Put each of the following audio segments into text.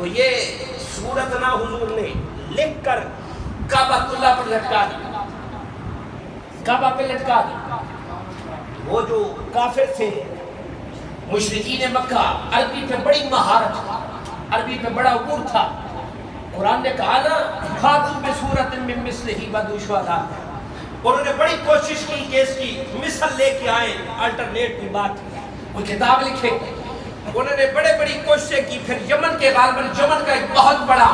تو یہ صورت نہ حضور نے لکھ کر کعبۃ اللہ پر لٹکا دی، کعبہ پہ لٹکا دی۔ وہ جو کافر تھے مشرکین مکہ، عربی پہ بڑی مہارت، عربی پہ بڑا عبور تھا۔ قرآن نے کہا نا فاتوا بسورۃ من مثلہ وادعوا شہداءکم، انہوں نے بڑی کوشش کی کہ اس کی مثل لے کے آئیں، الٹرنیٹ کی بات، کوئی کتاب لکھے۔ انہوں نے بڑے بڑی کوششیں کی، پھر یمن کے غالباً یمن کا ایک بہت بڑا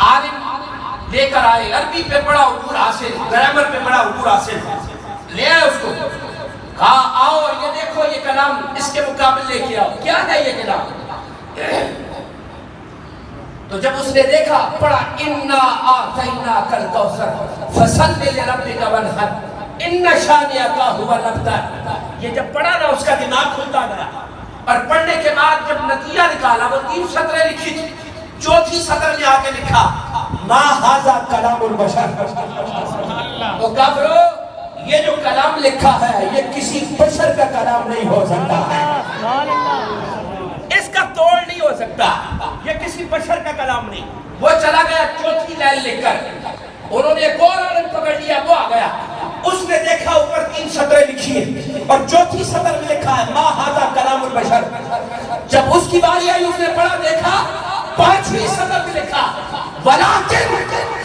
عالم لے کر آئے، عربی پہ بڑا عبور حاصل، گرامر پہ بڑا عبور حاصل، لے آئے اس کو، کہا آؤ یہ دیکھو یہ کلام اس کے مقابل لے کے آؤ، کیا ہے یہ کلام؟ تو جب اس نے دیکھا پڑھا اِنَّا أَعْطَيْنَاكَ الْكَوْثَرَ فَصَلِّ لِرَبِّكَ وَانْحَرْ إِنَّ شَانِئَكَ هُوَ الْأَبْتَرُ۔ یہ جب پڑھا نا اس کا دماغ کھلتا گیا، اور پڑھنے کے بعد جب نتیجہ نکالا، وہ 3 سطریں لکھی تھی، چوتھی سطر میں آ کے لکھا مَا هَذَا كَلَامُ الْبَشَرِ۔ تو کافرو یہ جو کلام لکھا ہے یہ کسی بشر کا کلام نہیں ہو سکتا، اس کا توڑ نہیں ہو سکتا، یہ کسی بشر کا کلام نہیں۔ وہ چلا گیا چوتھی لائن لے کر، انہوں نے ایک اور عالم پکڑ لیا، وہ آ گیا، اس نے دیکھا اوپر 3 سطریں لکھی ہیں اور چوتھی سطر میں لکھا ہے ما ھذا کلام البشر۔ جب اس کی باری آئی اس نے پڑھا، دیکھا 5ویں سطر میں لکھا ولیکن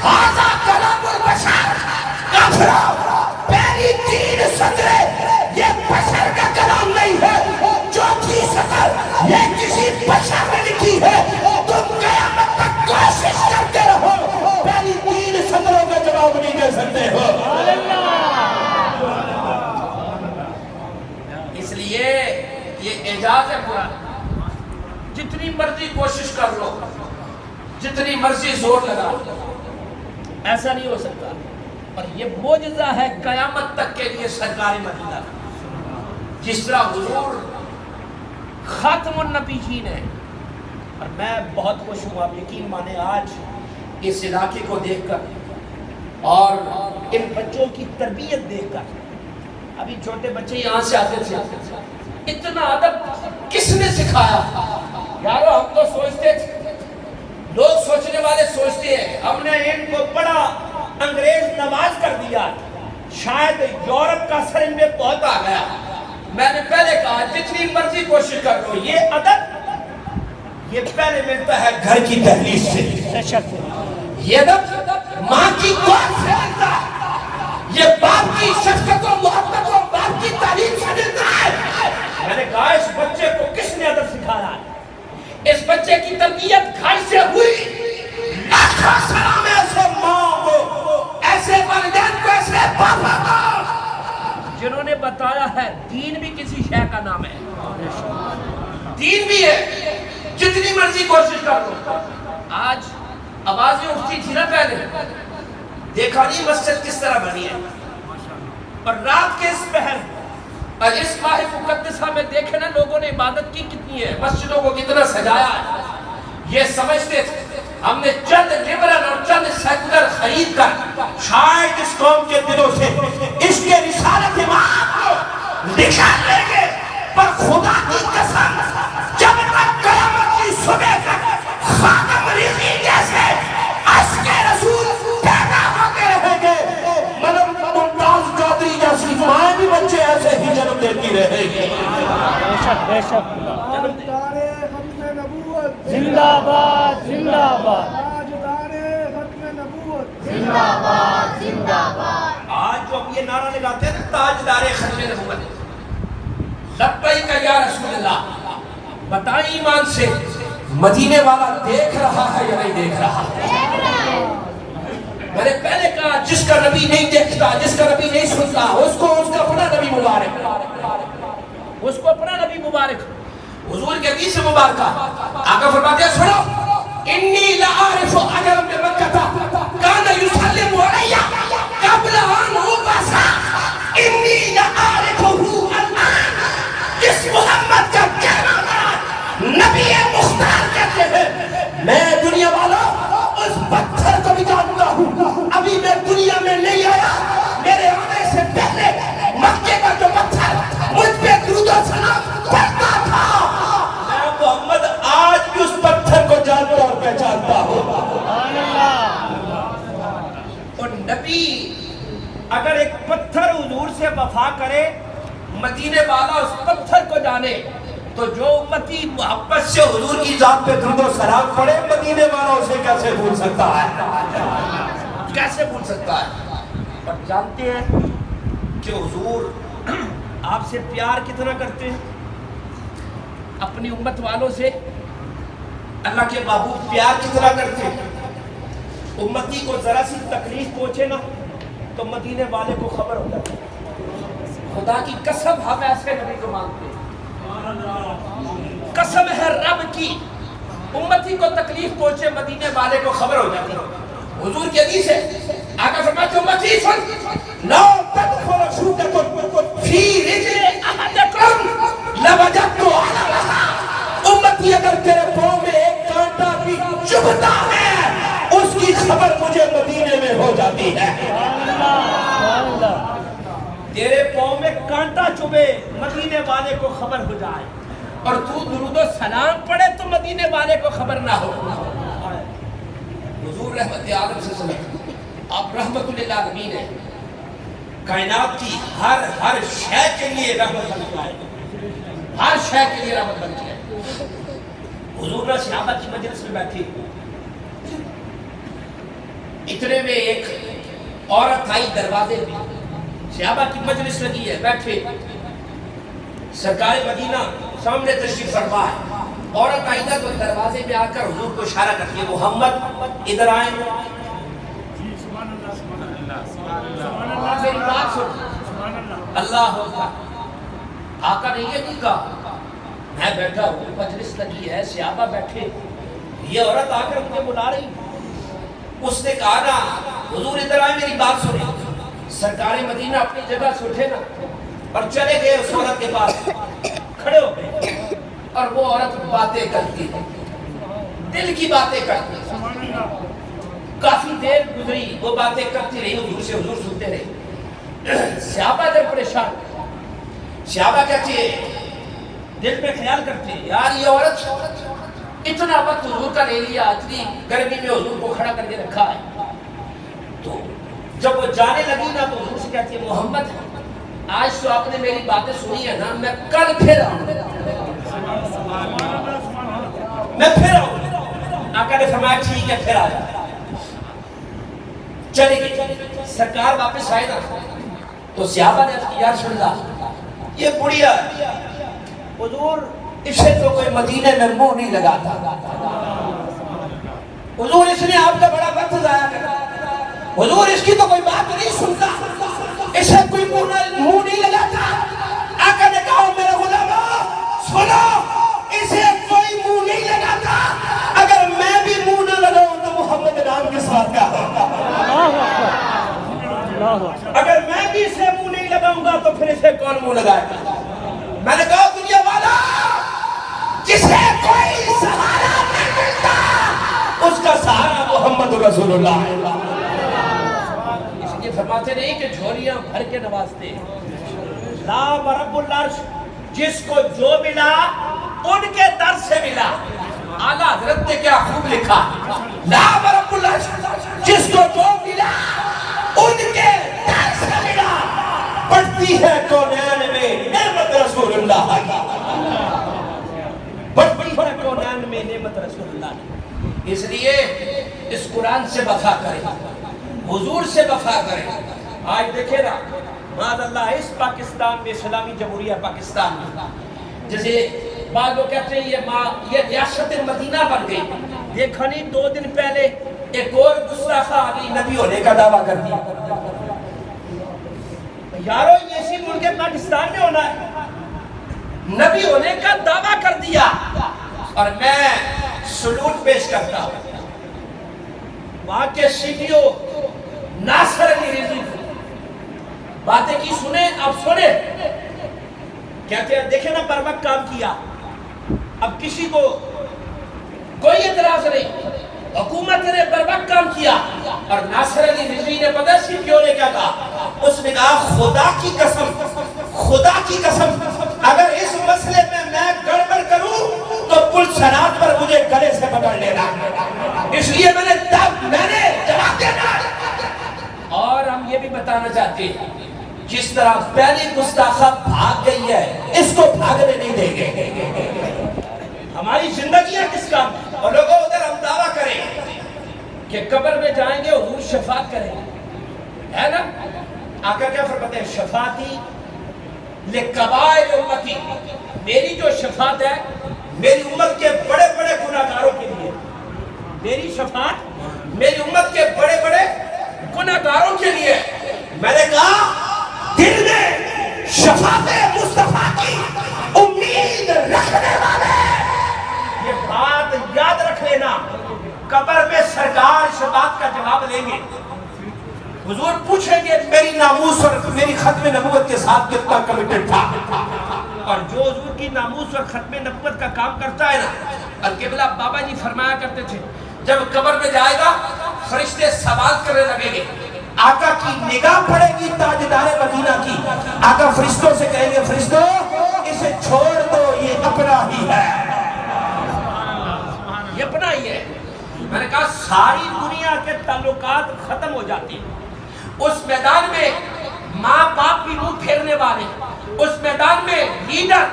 ھذا کلام البشر۔ کافرہ پہلی 3 سطریں یہ بشر کا کلام نہیں ہے، چوتھی سطر یہ کسی بشر نے لکھی ہے۔ تم قیامت تک کوشش کرتے رہو، پہلی 3 سطروں کا جواب نہیں دے سکتے ہو۔ اس لیے یہ اعجاز ہے قرآن، جتنی مرضی کوشش کر لو، جتنی مرضی زور لگا لو، ایسا نہیں ہو سکتا۔ اور یہ معجزہ ہے قیامت تک کے لیے سرکار مدینہ، جس طرح حضور خاتم النبیین ہے۔ اور میں بہت خوش ہوں، آپ یقین مانے آج اس علاقے کو دیکھ کر اور ان بچوں کی تربیت دیکھ کر۔ ابھی چھوٹے بچے یہاں سے آتے تھے، اتنا ادب کس نے سکھایا؟ یارو ہم تو سوچتے تھے، لوگ سوچنے والے سوچتے ہیں ہم نے ان کو بڑا انگریز نواز کر دیا، شاید یورپ کا اثر ان میں بہت آ گیا۔ میں نے پہلے کہا جتنی مرضی کوشش کر لو، یہ ادب یہ پہلے ملتا ہے گھر کی دہلیز سے، یہ ادب ماں کی گود سے ملتا ہے، یہ باپ کی شفقت و محبت و باپ کی تعلیم سے ملتا ہے۔ میں نے کہا اس بچے کو کس نے ادب سکھایا ہے؟ اس بچے کی تربیت گھر سے ہوئی۔ لاکھوں سلام ایسے ماں کو، ایسے والدین کو، ایسے پاپا کو جنہوں نے بتایا ہے دین بھی کسی شے کا نام ہے، دین بھی ہے، جتنی مرضی کوشش کر لو۔ آج آوازیں اٹھتی تھی نا پہلے، دیکھا نہیں مسجد کس طرح بنی ہے، اور رات کے اس پہر اور اس ماہ مقدسہ میں دیکھے نا لوگوں نے عبادت کی کتنی ہے، مسجدوں کو کتنا سجایا ہے۔ یہ سمجھتے تھے ہم نے چند لبرل اور چند سیکولر خرید کر شاید اس قوم کے دلوں سے اس کے رسالت امام کو نکال لیں گے، پر خدا کی قسم جب تک قیامت کی صبح تک خاتم ریزی جیسے عشق رسول پیدا ہوتے رہیں گے، ملک ممتاز چودھری جیسی ماں بھی بچے ایسے ہی جنم دیتی رہے گی۔ بے شک زندہ باد زندہ باد زندہ باد زندہ باد۔ آج جو ہم یہ نعرہ لگاتے ہیں تاجدار ختم نبوت، لبیک یا رسول اللہ، بتائیں ایمان سے مدینے والا دیکھ رہا ہے یا نہیں دیکھ رہا؟ میں نے پہلے کہا جس کا نبی نہیں دیکھتا، جس کا نبی نہیں سنتا، اس کو اس کا اپنا نبی مبارک، اس کو اپنا نبی مبارک، حضور کے حدیث مبارکہ آقا فرماتے ہیں سنو، انی لعارف اجر من مکہ کان یسلم علی قبل ان ابعث، انی لعارفہ الان، جس محمد کا کہنا نبی مختار کہتے ہیں، میں دنیا والا اس پتھر کو بھی جانتا ہوں، ابھی میں دنیا میں نہیں آیا، میرے آنے سے پہلے مکے کا جو پتھر مجھ پہ درود و سلام پڑھتا تھا، میں محمد آج بھی وفا کرے مدینے والا اس پتھر کو جانے، تو جو امتی محبت سے حضور کی ذات پہ درود و سلام پڑے مدینے والا اسے کیسے بھول سکتا ہے؟ کیسے بھول سکتا ہے؟ اور جانتے ہیں کہ حضور آپ سے پیار کتنا کرتے ہیں؟ اپنی امت والوں سے اللہ کے محبوب پیار کتنا کرتے ہیں؟ امتی کو ذرا سی تکلیف پہنچے نا تو مدینے والے کو خبر ہو جاتی ہے۔ خدا کی قسم ہم ایسے نبی کو مانتے ہیں، قسم ہے رب کی، امتی کو تکلیف پہنچے مدینے والے کو خبر ہو جاتی ہے۔ حضور کی حدیث ہے، آقا فرماتے ہیں امتی سن لا تدخل شوکۃ فی رجل احدکم لوجدت علمها، امتی اگر تیرے پاؤں میں ایک کانٹا بھی چبھتا ہے اس کی خبر مجھے مدینے میں ہو جاتی ہے۔ تیرے پاؤں میں کانٹا چبھے مدینے والے کو خبر ہو جائے، اور تو درود و سلام پڑھے تو مدینے والے کو خبر نہ ہو۔ حضور رحمت عالم سے سلام، آپ رحمت للعالمین ہیں، کائنات کی ہر شے کے لیے رحمت بن کے آئے، ہر شے کے لیے رحمت بن کے آئے۔ حضور نے صحابہ کی مجلس میں بیٹھی، اتنے میں ایک عورت آئی دروازے پہ، صحابہ کی مجلس لگی ہے، بیٹھے، سرکار مدینہ سامنے تشریف فرما ہے، عورت آئی نا تو دروازے میں آ کر حضور کو اشارہ کرتی ہے، محمد ادھر آئیں، میری بات سن، اللہ ہوگا۔ آقا نے یہ نہیں کہا میں بیٹھا ہوں مجلس لگی ہے صحابہ بیٹھے، یہ عورت آ کر مجھے بلا رہی، اس نے کہا نا حضور ادھر آئے میری بات سنیں۔ سرکار مدینہ اپنی جگہ سے اٹھے نا اور چلے گئے اس عورت کے پاس، کھڑے ہو گئے، اور وہ عورت باتیں کرتی ہے، دل کی باتیں کرتی ہے، کافی دیر گزری وہ باتیں کرتی رہی، حضور سے حضور سنتے رہے۔ صحابہ جب پریشان، صحابہ کہتے ہیں دل میں خیال کرتے ہیں یار یہ عورت اتنا وقت حضور کا لے لیا، اتنی گرمی میں حضور کو کھڑا کر کے رکھا ہے، تو جب وہ جانے لگی نا تو حضور سے کہتی ہے محمد آج تو آپ نے میری باتیں سنی ہے نا، میں کل پھر آؤں، میں پھر آؤں۔ آقا نے فرمایا ٹھیک ہے پھر آ جائے، چلے گئے۔ سرکار واپس آئے نا تو صحابہ نے کہا یا رسول اللہ یہ بڑھیا حضور اسے تو کوئی مدینے میں منہ نہیں لگاتا، حضور اس نے آپ کا بڑا وقت ضائع کرا، حضور اس کی تو کوئی بات نہیں سنتا، اسے کوئی منہ نہیں لگاتا۔ آقا نے کہا میرے غلامو سنو، اسے کوئی منہ نہیں لگاتا، اگر میں بھی منہ نہ لگاؤں تو محمد نام کے ساتھ کیا ہوگا؟ اگر میں بھی اسے منہ نہیں لگاؤں گا تو پھر اسے کون منہ لگائے گا؟ میں نے کہا دنیا والا جسے کوئی سہارا نہیں ملتا اس کا سہارا محمد رسول اللہ ہے۔ اس لیے فرماتے نہیں کہ جھولیاں بھر کے نوازتے لا رب العرش جس کو جو ملا ان کے در سے ملا۔ اعلیٰ حضرت نے کیا خوب لکھا، لا رب العرش جس کو جو ملا ان کے در سے ملا، بڑھتی ہے کونین میں نعمت رسول اللہ بڑھتی ہے کونین میں نعمت رسول اللہ۔ اس لیے اس قرآن سے وفا کریں، حضور سے وفا کریں۔ آج دیکھیں نا معاذ اللہ اس پاکستان میں، اسلامی جمہوریہ پاکستان میں، جیسے بعض لوگ کہتے ہیں یہ ریاست مدینہ بن گئی، دیکھا نہیں 2 دن پہلے ایک اور گستاخ علی نبی ہونے کا دعویٰ کر دیا۔ یارو یہ اسی ملک پاکستان میں ہونا ہے، نبی ہونے کا دعویٰ کر دیا، اور میں سلوٹ پیش کرتا ہوں وہاں کے سی ڈی او ناصر علی رضوی باتیں کی سنیں، اب سنیں، کہتے ہیں دیکھیں نا پر وقت کام کیا، اب کسی کو کوئی اعتراض نہیں، حکومت نے پر وقت کام کیا، اور ناصر علی رضوی نے پتہ سی ڈی او نے کیا کہا، اس نے کہا خدا کی قسم اگر اس مسئلے میں گڑبڑ کروں تو پل صراط پر مجھے گلے سے پکڑ لینا، اس لیے میں نے جواب دینا۔ اور ہم یہ بھی بتانا چاہتے ہیں جس طرح پہلی گستاخہ بھاگ گئی ہے اس کو بھاگنے نہیں دیں گے. ہماری زندگیاں کس کام کی؟ اور لوگوں ادھر ہم دعویٰ کریں کہ قبر میں جائیں گے حضور شفاعت کریں گے، ہے نا؟ آقا کیا فرماتے ہیں؟ شفاعتی لکبائر امتی، میری جو شفاعت ہے میری امت کے بڑے بڑے گناہگاروں کے لیے. میری شفاعت میری امت کے بڑے بڑے گناہگاروں کے لیے. میں نے کہا دل میں شفاعت مصطفیٰ کی امید رکھنے والے یہ بات یاد رکھ لینا، قبر میں سرکار شفاعت کا جواب لیں گے. حضور پوچھیں گے میری ناموس اور میری ختم نبوت کے ساتھ کتنا کمیٹڈ تھا. اور جو حضور کی ناموس اور ختم نبوت کا کام کرتا ہے نا، القبلہ بابا جی فرمایا کرتے تھے جب قبر میں جائے گا فرشتے سوال کرنے لگیں گے، آقا کی نگاہ پڑے گی تاجدار مدینہ کی، آقا فرشتوں سے کہیں گے فرشتوں اسے چھوڑ دو یہ اپنا ہی ہے، یہ اپنا ہی ہے. میں نے کہا ساری دنیا کے تعلقات ختم ہو جاتے ہیں اس میدان میں. ماں باپ بھی منہ پھیرنے والے، اس میدان میں لیڈر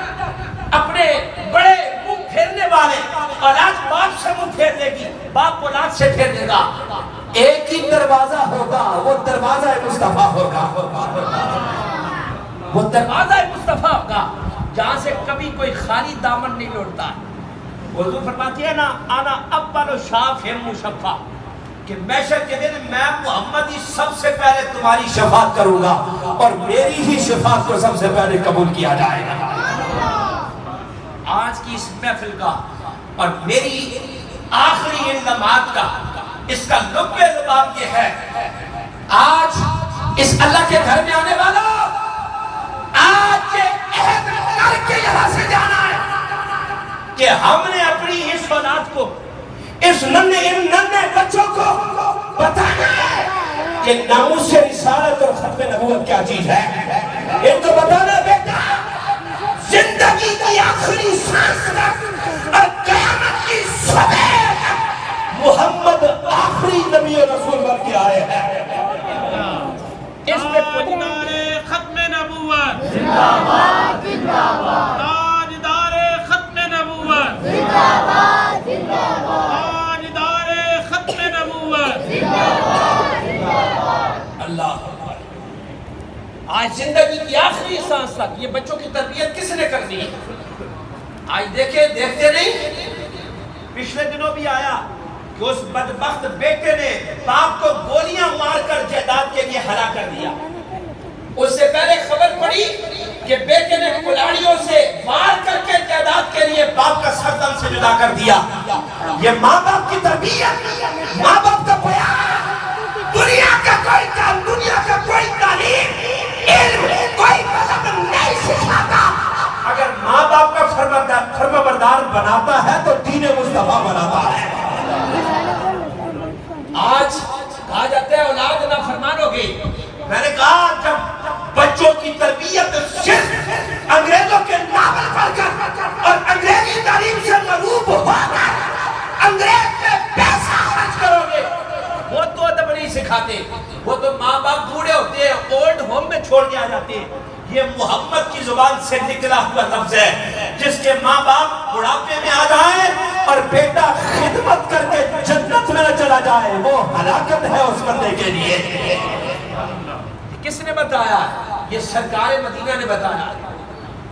اپنے بڑے منہ پھیرنے والے، اولاد باپ سے منہ پھیر لے گی، باپ اولاد سے پھیر لے گا. ایک ہی دروازہ ہوگا، وہ دروازہ مصطفیٰ ہوگا، وہ دروازہ مصطفیٰ ہوگا جہاں سے کبھی کوئی خالی دامن نہیں لوٹتا. حضور فرماتی ہے نا انا اول شافع مشفع، کہ محشر کے دن میں محمد ہی سب سے پہلے تمہاری شفاعت کروں گا اور میری ہی شفاعت کو سب سے پہلے قبول کیا جائے گا. آج کی اس محفل کا اور میری آخری ان لمحات کا اس کا لب لباب یہ ہے، آج اس اللہ کے گھر میں آنے والا آج یہ عہد کر کے یہاں سے جانا ہے کہ ہم نے اپنی اس اولاد کو، اس ننھے بچوں کو بتانا ہے کہ ناموس رسالت اور ختم نبوت کیا چیز ہے. ان کو بتانا بیٹا زندگی کی آخری سانس تک اور قیامت کی صبح محمد آخری نبی و رسول بن کے آئے ہیں. اس میں تاجدار ختم نبوت زندہ باد زندہ باد تاجدار ختم نبوت زندہ باد زندہ باد تاجدار ختم نبوت زندہ باد زندہ باد. اللہ آج زندگی کی آخری سانس تک یہ بچوں کی تربیت کس نے کرنی ہے؟ آج دیکھتے نہیں. پچھلے دنوں بھی آیا کہ اس بدبخت بیٹے نے باپ کو گولیاں مار کر جائیداد کے لیے ہلاک کر دیا. اس سے پہلے خبر پڑی کہ بیٹے نے کلاڑیوں سے وار کر کے جائیداد کے لیے باپ کا سر تن سے جدا کر دیا. یہ ماں باپ کی تربیت، ماں باپ کا پیار. دنیا کا کوئی کام، دنیا کا کوئی تعلیم، علم، کوئی مذہب نہیں سکھاتا. اگر ماں باپ کا فرما بردار بناتا ہے تو دین مصطفیٰ بناتا ہے. آج کہا جاتا ہے اولاد نافرمان ہو گئی. میں نے کہا جب بچوں کی تربیت صرف انگریزوں کے ناول پڑھ کر اور انگریزی تعلیم سے مغلوب ہو کر انگریز پہ پیسہ خرچ کرو گے، وہ تو ادب نہیں سکھاتے، وہ تو ماں باپ بوڑھے ہوتے ہیں اولڈ ہوم میں چھوڑ کے آ جاتے ہیں. یہ محمد کی زبان سے نکلا ہوا لفظ ہے جس کے ماں باپ بڑھاپے میں آ جائیں اور بیٹا خدمت کر کے جنت میں نہ چلا جائے، وہ ہلاکت ہے اس بندے کے لیے. کس نے بتایا؟ یہ سرکار مدینہ نے بتایا.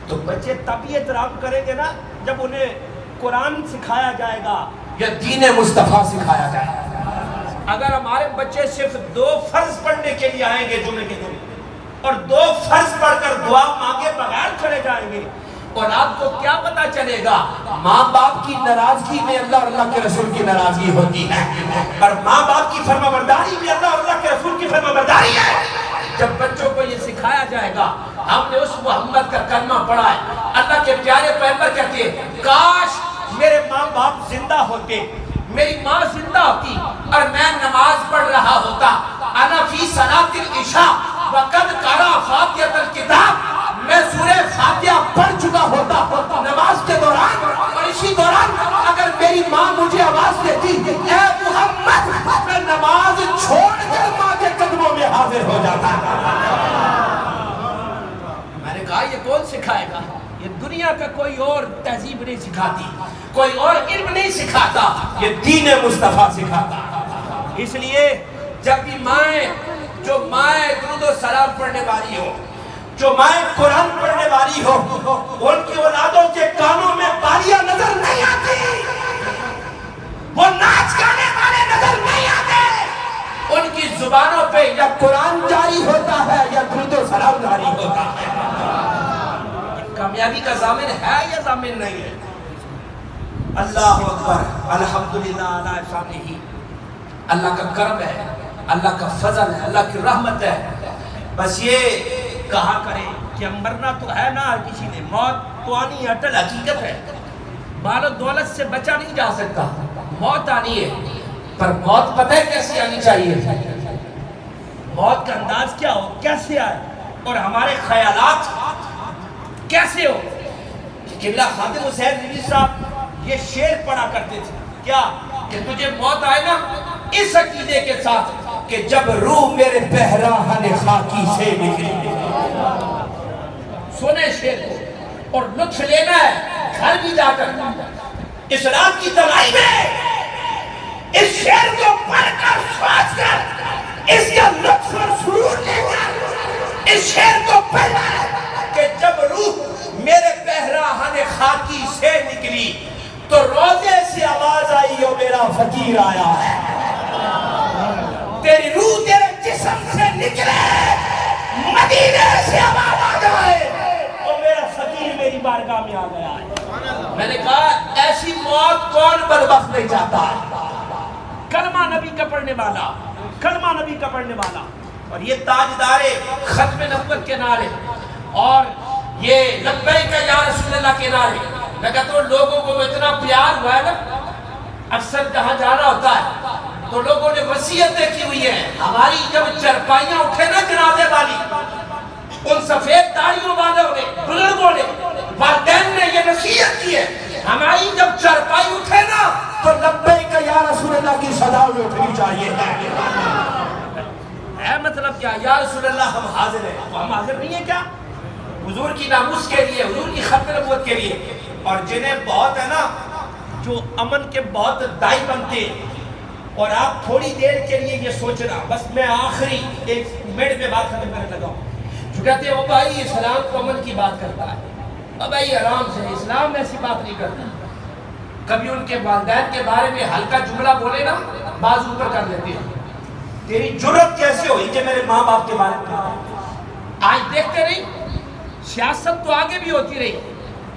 تو بچے تب ہی احترام کریں گے نا جب انہیں قرآن سکھایا جائے گا یا دین مصطفیٰ سکھایا جائے گا. اگر ہمارے بچے صرف 2 فرض پڑھنے کے لیے آئیں گے جمعے کے دن اور 2 فرض پڑھ کر دعا مانگے بغیر چلے جائیں گے، اور آپ کو کیا پتا چلے گا؟ ماں باپ کی ناراضگی میں اللہ اور اللہ کے رسول کی ناراضگی ہوتی ہے، اور ماں باپ کی فرمانبرداری میں اللہ اور اللہ کے رسول کی فرمانبرداری ہے. جب بچوں کو یہ سکھایا جائے گا، ہم نے اس محمد کا کلمہ پڑھا ہے، اللہ کے پیارے پیغمبر کہتے ہیں کاش میرے ماں باپ زندہ ہوتے، میری ماں زندہ ہوتی اور میں نماز پڑھ رہا ہوتا. انا فی صلاۃ العشاء وقد قرأ فاتحۃ الکتاب، میں سورہ فاتحہ پڑھ چکا ہوتا نماز کے دوران، اور اسی دوران اگر میری ماں مجھے آواز دیتی اے محمد، میں نماز چھوڑ کر ماں کے قدموں میں حاضر ہو جاتا. سکھائے گا. یہ دنیا کا کوئی اور تہذیب نہیں سکھاتی, کوئی اور علم نہیں سکھاتا, یہ دین مصطفیٰ سکھاتا. اس لیے جب بھی مائیں, جو مائیں درود و سلام پڑھنے والی ہو, جو مائیں قرآن پڑھنے والی ہو, ان کی اولادوں کے کانوں میں بالیاں نظر نہیں آتی, وہ ناچ گانے والے نظر نہیں آتے, ان کی زبانوں پہ یا قرآن جاری ہوتا ہے یا درود و سلام جاری ہوتا ہے. کامیابی کا ضامن ہے یا ضامن نہیں ہے؟ اللہ اکبر, الحمدللہ علی شانہ. اللہ کا کرم ہے, اللہ کا فضل ہے, اللہ کی رحمت ہے. بس یہ کہا کریں کہ مرنا تو ہے نا کسی نے, موت تو آنی اٹل حقیقت ہے. مال و دولت سے بچا نہیں جا سکتا, موت آنی ہے. پر موت پتہ ہے کیسے آنی چاہیے؟ موت کا انداز کیا ہو, کیسے آئے, اور ہمارے خیالات کیسے ہو. قبلہ خادم حسین رضوی صاحب یہ شعر پڑھا کرتے تھے, کیا کہ تجھے موت آئے نا اس عقیدے کے ساتھ کہ جب روح میرے پیراہن خاکی سے نکلی. سنے شعر کو اور لطف لینا ہے گھر بھی جا کر. اس رات کی تنہائی میں اس شعر کو پڑھ کر سوچ کر اس کا لطف اور سرور لے کر اس شعر کو پڑھنا کہ جب روح میرے پیراہن خاکی سے نکلی تو روزے سے آواز آئی او میرا فقیر آیا ہے. تیری روح تیرے جسم سے نکلے, مدینے سے آواز آ جائے او میرا فقیر میری بارگاہ میں آ گیا ہے. میں نے کہا ایسی موت کون بدبخت نہیں چاہتا. کلمہ نبی کا پڑھنے والا, کلمہ نبی کا پڑھنے والا, اور یہ تاجدار ختم نبوت کے نعرے اور یہ لبیک یا رسول اللہ کے نعرے. میں کہتا ہوں لوگوں کو اتنا پیار ہوا ہے نا, اکثر جہاں جانا ہوتا ہے تو لوگوں نے وصیتیں کی ہوئی ہیں. ہماری جب چرپائیاں اٹھے نا جنازے والی, ان سفید داڑھیوں والوں نے, بزرگوں نے, والدین نے یہ نصیحت کی ہے, ہماری جب چرپائی اٹھے نا تو لبیک یا رسول اللہ کی صدا اٹھنی چاہیے. ہے مطلب کیا, یا رسول اللہ ہم حاضر ہیں, ہم حاضر نہیں ہیں کیا حضور کی ناموس کے لیے, حضور کی ختم نبوت کے لیے. اور جنہیں بہت ہے نا, جو امن کے بہت دائی بنتے ہیں, اور آپ تھوڑی دیر کے لیے یہ سوچنا, بس میں آخری ایک منٹ میں بات ختم کرنے لگا ہوں, جو کہتے ہیں وہ بھائی اسلام تو امن کی بات کرتا ہے, اب بھائی آرام سے, اسلام ایسی بات نہیں کرتا. کبھی ان کے والدین کے بارے میں ہلکا جملہ بولے نا, باز اوپر کر لیتے ہیں. تیری جرت کیسے ہوئی کہ میرے ماں باپ کے بارے میں. آج دیکھتے نہیں, سیاست تو آگے بھی ہوتی رہی,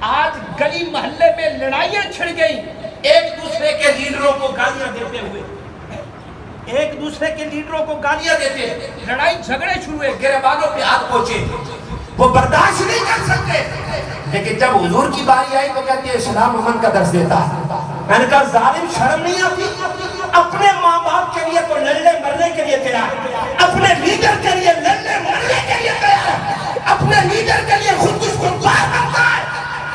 آج گلی محلے میں لڑائیاں چھڑ گئی, ایک دوسرے کے لیڈروں کو گالیاں دیتے ہوئے, ایک دوسرے کے لیڈروں کو گالیاں دیتے, لڑائی جھگڑے شروع ہوئے, گریبانوں پہ ہاتھ پہنچے. وہ برداشت نہیں کر سکتے. لیکن جب حضور کی باری آئی تو کہتے ہیں اسلام امن کا درس دیتا ہے. میں نے کہا ظالم شرم نہیں آتی, اپنے ماں باپ کے لیے تو لڑنے مرنے کے لیے تیار, اپنے لیڈر کے لیے لڑنے مرنے کے لیے تیار, اپنے لیڈر کے لیے خود کچھ خودبار کرتا ہے,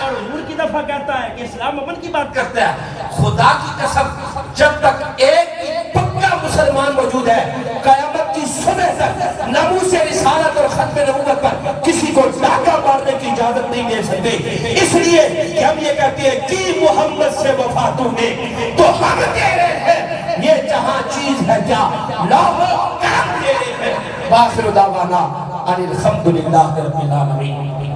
اور حضور کی دفعہ کہتا ہے کہ اسلام امن کی بات کرتا ہے. خدا کی قسم جب تک ایک پکا مسلمان موجود ہے, قیامت کی صبح تک ناموس رسالت اور ختم نبوت پر کسی کو ڈاکہ مارنے کی اجازت نہیں دے سکتے. اس لیے کہ ہم یہ کہتے ہیں کہ محمد سے وفا تو نے تو ہم تیرے ہیں, یہ جہاں چیز ہے کیا لاہو کرم تیرے ہیں. باخر دعوانا ان الحمدللہ رب العالمین.